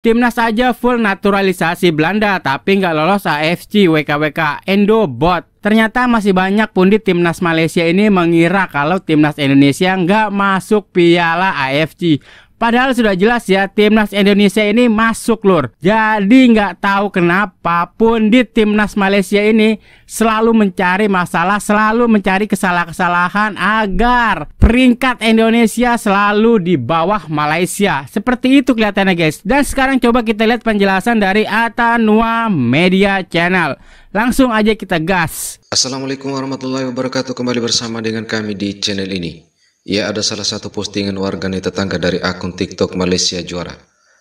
Timnas aja full naturalisasi Belanda tapi nggak lolos AFC, WKWK, Endobot. Ternyata masih banyak pundit Timnas Malaysia ini mengira kalau Timnas Indonesia nggak masuk Piala AFC. Padahal sudah jelas ya, Timnas Indonesia ini masuk lur. Jadi nggak tahu kenapa pundit Timnas Malaysia ini selalu mencari masalah, selalu mencari kesalahan-kesalahan agar peringkat Indonesia selalu di bawah Malaysia. Seperti itu kelihatannya guys. Dan sekarang coba kita lihat penjelasan dari Atanua Media Channel. Langsung aja kita gas. Assalamualaikum warahmatullahi wabarakatuh. Kembali bersama dengan kami di channel ini. Ia ada salah satu postingan warganet tetangga dari akun TikTok Malaysia Juara.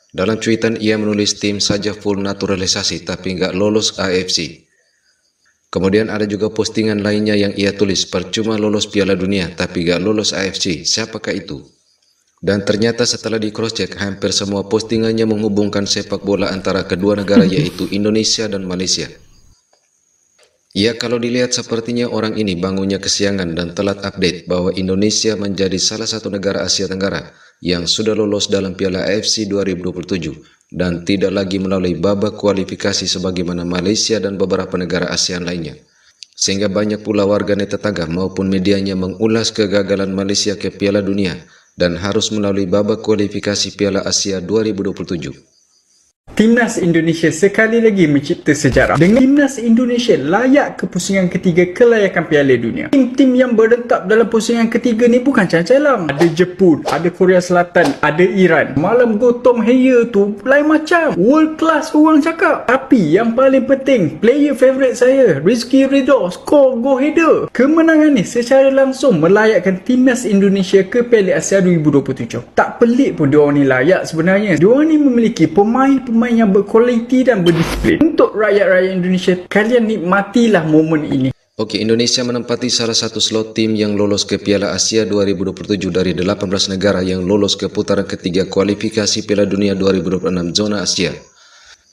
Dalam cuitan ia menulis tim saja full naturalisasi tapi nggak lolos AFC. Kemudian ada juga postingan lainnya yang ia tulis percuma lolos Piala Dunia tapi nggak lolos AFC. Siapakah itu? Dan ternyata setelah di cross check hampir semua postingannya menghubungkan sepak bola antara kedua negara yaitu Indonesia dan Malaysia. Ya, kalau dilihat sepertinya orang ini bangunnya kesiangan dan telat update bahwa Indonesia menjadi salah satu negara Asia Tenggara yang sudah lolos dalam Piala AFC 2027 dan tidak lagi melalui babak kualifikasi sebagaimana Malaysia dan beberapa negara ASEAN lainnya. Sehingga banyak pula warganet tetangga maupun medianya mengulas kegagalan Malaysia ke Piala Dunia dan harus melalui babak kualifikasi Piala Asia 2027. Timnas Indonesia sekali lagi mencipta sejarah. Dengan Timnas Indonesia layak ke pusingan ketiga kelayakan Piala Dunia. Tim-tim yang berentap dalam pusingan ketiga ni bukan calang-calang. Ada Jepun, ada Korea Selatan, ada Iran. Malam Gautam Heye tu lain macam. World class orang cakap. Tapi yang paling penting, player favourite saya, Rizky Ridho, skor go header. Kemenangan ni secara langsung melayakkan Timnas Indonesia ke Piala Asia 2027. Tak pelik pun diorang ni layak sebenarnya. Diorang ni memiliki pemain yang berkualiti dan berdisiplin. Untuk rakyat-rakyat Indonesia, kalian nikmatilah momen ini. Oke, Indonesia menempati salah satu slot tim yang lolos ke Piala Asia 2027 dari 18 negara yang lolos ke putaran ketiga kualifikasi Piala Dunia 2026 zona Asia.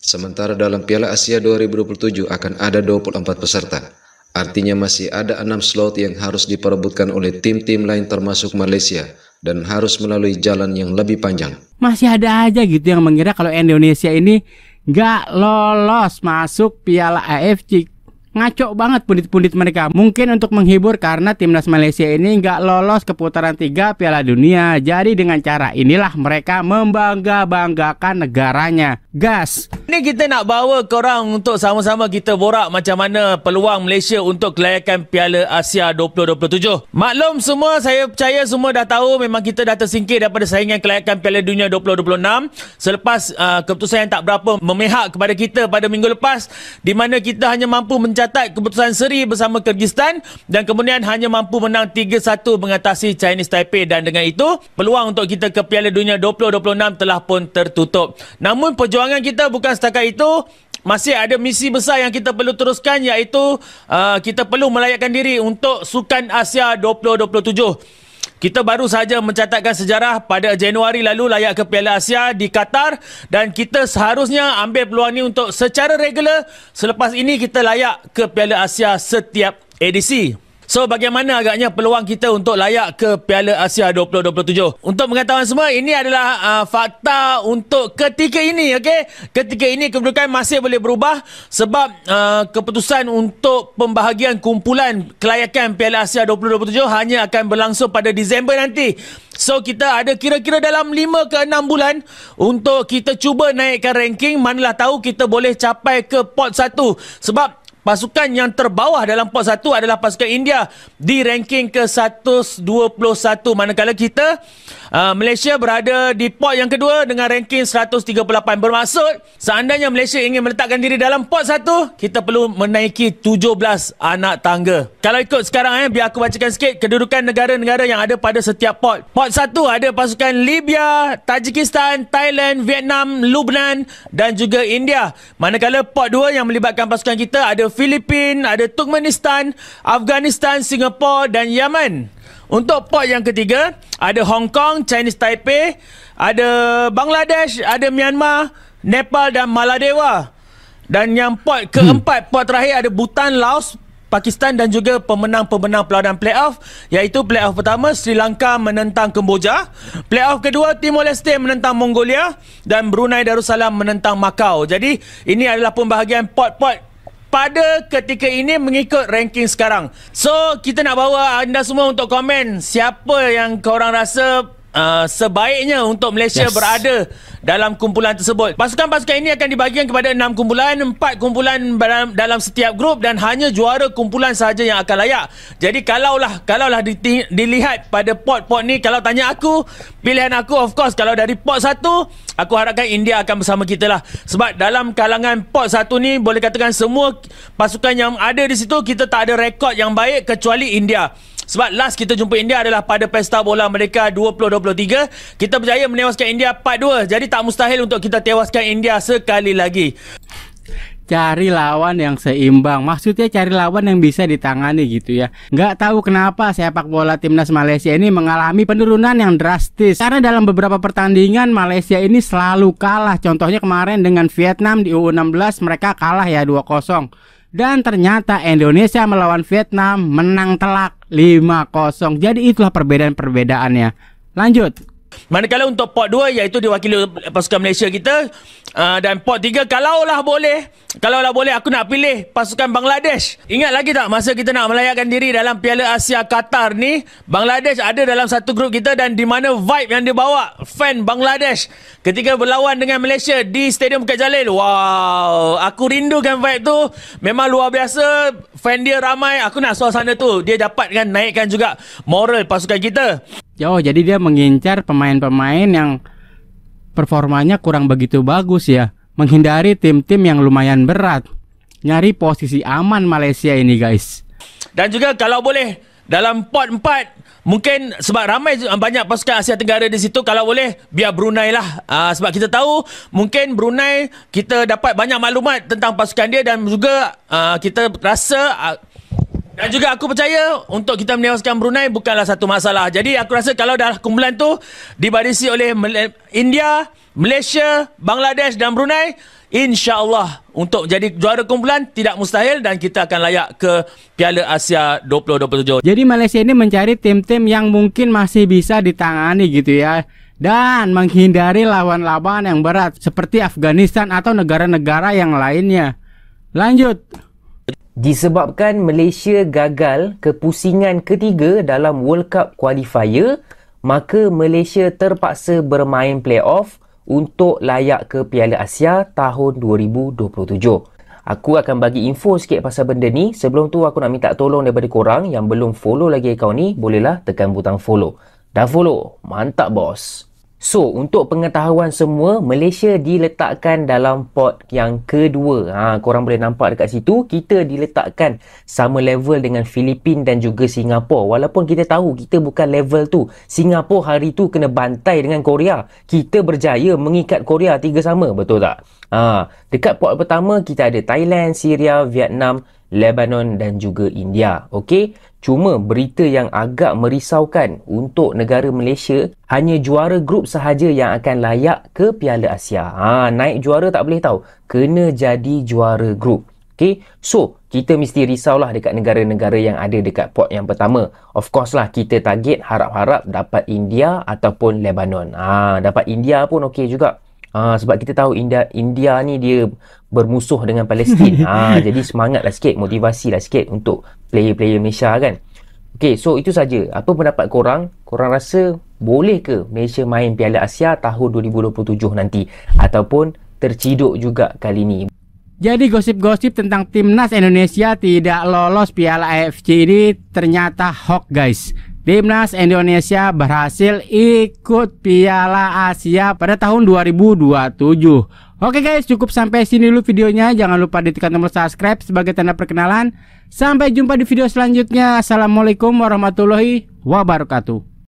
Sementara dalam Piala Asia 2027 akan ada 24 peserta. Artinya masih ada 6 slot yang harus diperebutkan oleh tim-tim lain termasuk Malaysia dan harus melalui jalan yang lebih panjang. Masih ada aja gitu yang mengira kalau Indonesia ini nggak lolos masuk Piala AFC. Ngaco banget pundit-pundit mereka. Mungkin untuk menghibur karena Timnas Malaysia ini nggak lolos ke putaran 3 Piala Dunia. Jadi dengan cara inilah mereka membangga-banggakan negaranya. Gas! Ini kita nak bawa korang untuk sama-sama kita borak macam mana peluang Malaysia untuk kelayakan Piala Asia 2027. Maklum semua, saya percaya semua dah tahu memang kita dah tersingkir daripada saingan kelayakan Piala Dunia 2026 selepas keputusan yang tak berapa memihak kepada kita pada minggu lepas, di mana kita hanya mampu mencatat keputusan seri bersama Kyrgyzstan dan kemudian hanya mampu menang 3-1 mengatasi Chinese Taipei, dan dengan itu peluang untuk kita ke Piala Dunia 2026 telah pun tertutup. Namun perjuangan kita bukan setakat itu. Masih ada misi besar yang kita perlu teruskan, iaitu kita perlu melayakkan diri untuk Sukan Asia 2027. Kita baru saja mencatatkan sejarah pada Januari lalu layak ke Piala Asia di Qatar, dan kita seharusnya ambil peluang ini untuk secara regular. Selepas ini kita layak ke Piala Asia setiap edisi. So, bagaimana agaknya peluang kita untuk layak ke Piala Asia 2027? Untuk pengetahuan semua, ini adalah fakta untuk ketika ini, okey? Ketika ini kedudukan masih boleh berubah sebab keputusan untuk pembahagian kumpulan kelayakan Piala Asia 2027 hanya akan berlangsung pada Disember nanti. So, kita ada kira-kira dalam 5 ke 6 bulan untuk kita cuba naikkan ranking. Manalah tahu kita boleh capai ke pot 1. Sebab pasukan yang terbawah dalam pot 1 adalah pasukan India di ranking ke 121, manakala kita Malaysia berada di pot yang kedua dengan ranking 138. Bermaksud seandainya Malaysia ingin meletakkan diri dalam pot 1, kita perlu menaiki 17 anak tangga. Kalau ikut sekarang biar aku bacakan sikit kedudukan negara-negara yang ada pada setiap pot. Pot 1 ada pasukan Libya, Tajikistan, Thailand, Vietnam, Lebanon dan juga India. Manakala pot 2 yang melibatkan pasukan kita ada Filipina, ada Turkmenistan, Afghanistan, Singapura dan Yaman. Untuk pot yang ketiga, ada Hong Kong, Chinese Taipei, ada Bangladesh, ada Myanmar, Nepal dan Maladewa. Dan yang pot keempat, pot terakhir ada Bhutan, Laos, Pakistan dan juga pemenang-pemenang pelawanan playoff, iaitu playoff pertama Sri Lanka menentang Kemboja, playoff kedua Timor Leste menentang Mongolia dan Brunei Darussalam menentang Macau. Jadi ini adalah pembahagian pot-pot pada ketika ini mengikut ranking sekarang. So kita nak bawa anda semua untuk komen siapa yang korang rasa sebaiknya untuk Malaysia berada dalam kumpulan tersebut. Pasukan-pasukan ini akan dibagikan kepada 6 kumpulan, 4 kumpulan dalam setiap grup dan hanya juara kumpulan sahaja yang akan layak. Jadi kalaulah dilihat pada pot-pot ni, kalau tanya aku, pilihan aku of course kalau dari pot 1, aku harapkan India akan bersama kita lah. Sebab dalam kalangan pot 1 ni, boleh katakan semua pasukan yang ada di situ, kita tak ada rekod yang baik kecuali India. Sebab last kita jumpa India adalah pada Pesta Bola Merdeka 2023. Kita berjaya menewaskan India 4-2. Jadi tak mustahil untuk kita tewaskan India sekali lagi. Cari lawan yang seimbang. Maksudnya cari lawan yang bisa ditangani gitu ya. Nggak tahu kenapa sepak bola timnas Malaysia ini mengalami penurunan yang drastis. Karena dalam beberapa pertandingan Malaysia ini selalu kalah. Contohnya kemarin dengan Vietnam di U16 mereka kalah ya 2-0. Dan ternyata Indonesia melawan Vietnam menang telak 5-0. Jadi itulah perbedaan-perbedaannya. Lanjut. Manakala untuk pot 2 iaitu diwakili pasukan Malaysia kita, dan pot 3 kalaulah boleh aku nak pilih pasukan Bangladesh. Ingat lagi tak masa kita nak melayakkan diri dalam Piala Asia Qatar ni, Bangladesh ada dalam satu grup kita, dan di mana vibe yang dia bawa fan Bangladesh ketika berlawan dengan Malaysia di Stadium Bukit Jalil. Wow, aku rindukan vibe tu. Memang luar biasa, fan dia ramai. Aku nak suasana tu dia dapatkan, naikkan juga moral pasukan kita. Oh, jadi dia mengincar pemain-pemain yang performanya kurang begitu bagus ya. Menghindari tim-tim yang lumayan berat. Nyari posisi aman Malaysia ini guys. Dan juga kalau boleh dalam pot 4, mungkin sebab ramai banyak pasukan Asia Tenggara di situ, kalau boleh biar Brunei lah. Sebab kita tahu mungkin Brunei kita dapat banyak maklumat tentang pasukan dia, dan juga kita rasa dan juga aku percaya untuk kita menewaskan Brunei bukanlah satu masalah. Jadi aku rasa kalau dah kumpulan tu dibarisi oleh India, Malaysia, Bangladesh dan Brunei, insya-Allah untuk jadi juara kumpulan tidak mustahil, dan kita akan layak ke Piala Asia 2027. Jadi Malaysia ini mencari tim-tim yang mungkin masih bisa ditangani gitu ya, dan menghindari lawan-lawan yang berat seperti Afghanistan atau negara-negara yang lainnya. Lanjut. Disebabkan Malaysia gagal kepusingan ketiga dalam World Cup Qualifier, maka Malaysia terpaksa bermain playoff untuk layak ke Piala Asia tahun 2027. Aku akan bagi info sikit pasal benda ni. Sebelum tu aku nak minta tolong daripada korang yang belum follow lagi akaun ni, bolehlah tekan butang follow. Dah follow? Mantap bos. So, untuk pengetahuan semua, Malaysia diletakkan dalam pot yang kedua. Korang boleh nampak dekat situ, kita diletakkan sama level dengan Filipina dan juga Singapura. Walaupun kita tahu kita bukan level tu. Singapura hari tu kena bantai dengan Korea. Kita berjaya mengikat Korea 3-3, betul tak? Dekat pot pertama kita ada Thailand, Syria, Vietnam, Lebanon dan juga India. Okey, cuma berita yang agak merisaukan untuk negara Malaysia, hanya juara grup sahaja yang akan layak ke Piala Asia. Naik juara tak boleh tahu, kena jadi juara grup. Okey, so kita mesti risaulah dekat negara-negara yang ada dekat pot yang pertama. Of course lah, kita target harap-harap dapat India ataupun Lebanon. Dapat India pun okey juga. Sebab kita tahu India ni dia bermusuh dengan Palestin. Jadi semangatlah sikit, motivasilah sikit untuk player-player Malaysia kan. Okey, so itu saja. Apa pendapat korang? Korang rasa boleh ke Malaysia main Piala Asia tahun 2027 nanti? Ataupun terciduk juga kali ni? Jadi gosip-gosip tentang timnas Indonesia tidak lolos Piala AFC ini ternyata hoax guys. Timnas Indonesia berhasil ikut Piala Asia pada tahun 2027. Oke guys, cukup sampai sini dulu videonya. Jangan lupa ditekan tombol subscribe sebagai tanda perkenalan. Sampai jumpa di video selanjutnya. Assalamualaikum warahmatullahi wabarakatuh.